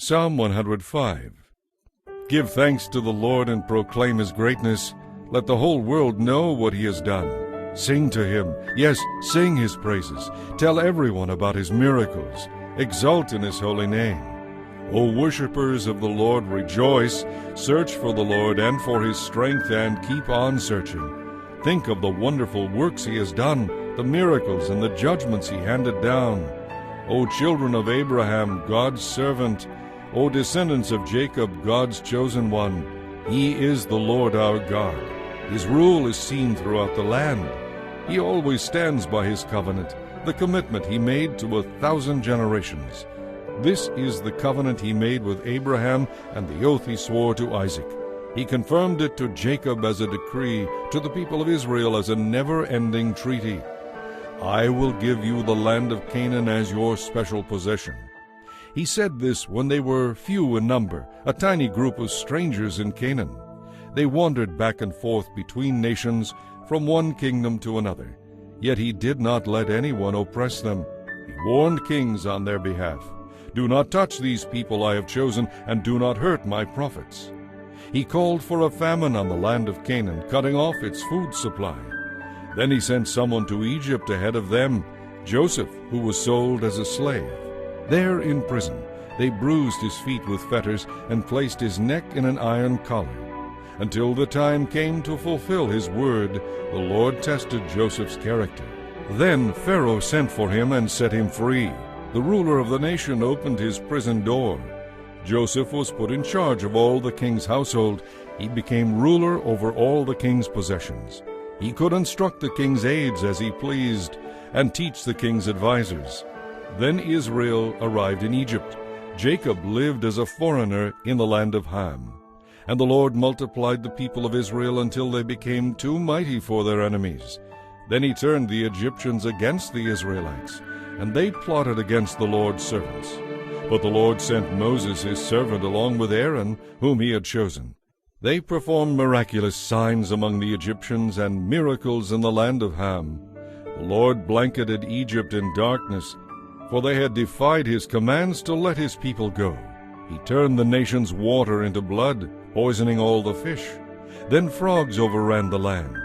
Psalm 105. Give thanks to the Lord and proclaim his greatness. Let the whole world know what he has done. Sing to him, yes, sing his praises. Tell everyone about his miracles. Exult in his holy name. O worshippers of the Lord, rejoice. Search for the Lord and for his strength, and keep on searching. Think of the wonderful works he has done, the miracles and the judgments he handed down. O children of Abraham, God's servant, O descendants of Jacob, God's chosen one, he is the Lord our God. His rule is seen throughout the land. He always stands by his covenant, the commitment he made to 1,000 generations. This is the covenant he made with Abraham and the oath he swore to Isaac. He confirmed it to Jacob as a decree, to the people of Israel as a never-ending treaty. I will give you the land of Canaan as your special possession. He said this when they were few in number, a tiny group of strangers in Canaan. They wandered back and forth between nations, from one kingdom to another. Yet he did not let anyone oppress them. He warned kings on their behalf. Do not touch these people I have chosen, and do not hurt my prophets. He called for a famine on the land of Canaan, cutting off its food supply. Then he sent someone to Egypt ahead of them, Joseph, who was sold as a slave. There in prison, they bruised his feet with fetters and placed his neck in an iron collar. Until the time came to fulfill his word, the Lord tested Joseph's character. Then Pharaoh sent for him and set him free. The ruler of the nation opened his prison door. Joseph was put in charge of all the king's household. He became ruler over all the king's possessions. He could instruct the king's aides as he pleased, and teach the king's advisers. Then Israel arrived in Egypt. Jacob lived as a foreigner in the land of Ham. And the Lord multiplied the people of Israel until they became too mighty for their enemies. Then he turned the Egyptians against the Israelites, and they plotted against the Lord's servants. But the Lord sent Moses his servant along with Aaron, whom he had chosen. They performed miraculous signs among the Egyptians and miracles in the land of Ham. The Lord blanketed Egypt in darkness, for they had defied his commands to let his people go. He turned the nation's water into blood, poisoning all the fish. Then frogs overran the land.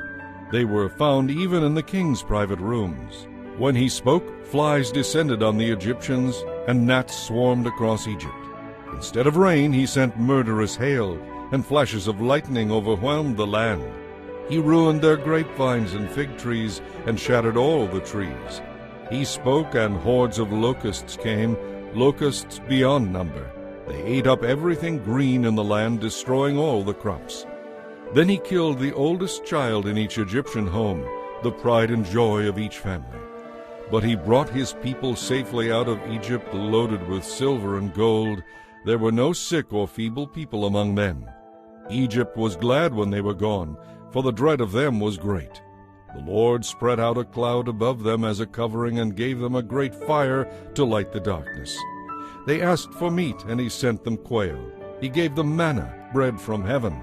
They were found even in the king's private rooms. When he spoke, flies descended on the Egyptians, and gnats swarmed across Egypt. Instead of rain, he sent murderous hail, and flashes of lightning overwhelmed the land. He ruined their grapevines and fig trees, and shattered all the trees. He spoke, and hordes of locusts came, locusts beyond number. They ate up everything green in the land, destroying all the crops. Then he killed the oldest child in each Egyptian home, the pride and joy of each family. But he brought his people safely out of Egypt, loaded with silver and gold. There were no sick or feeble people among them. Egypt was glad when they were gone, for the dread of them was great. The Lord spread out a cloud above them as a covering, and gave them a great fire to light the darkness. They asked for meat, and he sent them quail. He gave them manna, bread from heaven.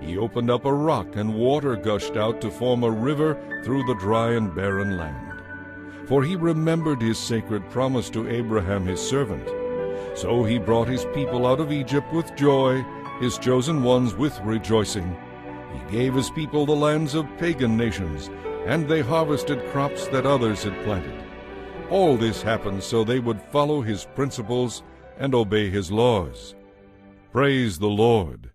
He opened up a rock, and water gushed out to form a river through the dry and barren land. For he remembered his sacred promise to Abraham his servant. So he brought his people out of Egypt with joy, his chosen ones with rejoicing. He gave his people the lands of pagan nations, and they harvested crops that others had planted. All this happened so they would follow his principles and obey his laws. Praise the Lord.